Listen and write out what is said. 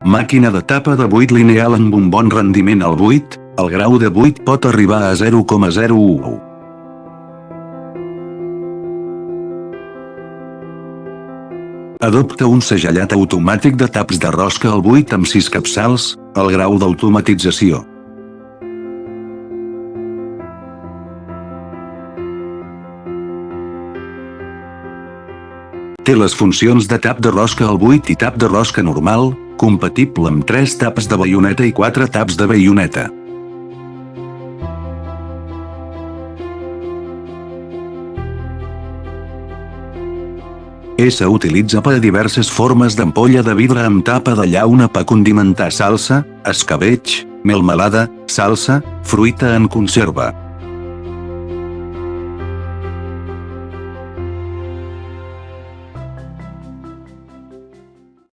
Màquina de tapa de buit lineal amb un bon rendiment al buit, el grau de buit pot arribar a 0,01. Adopta un segellat automàtic de taps de rosca al buit amb 6 capçals, el grau d'automatització. Té les funcions de tap de rosca al buit i tap de rosca normal, compatible amb 3 taps de baioneta i 4 taps de baioneta. S'utilitza per a diverses formes d'ampolla de vidre amb tapa de llauna per condimentar salsa, escabetx, melmelada, salsa, fruita en conserva.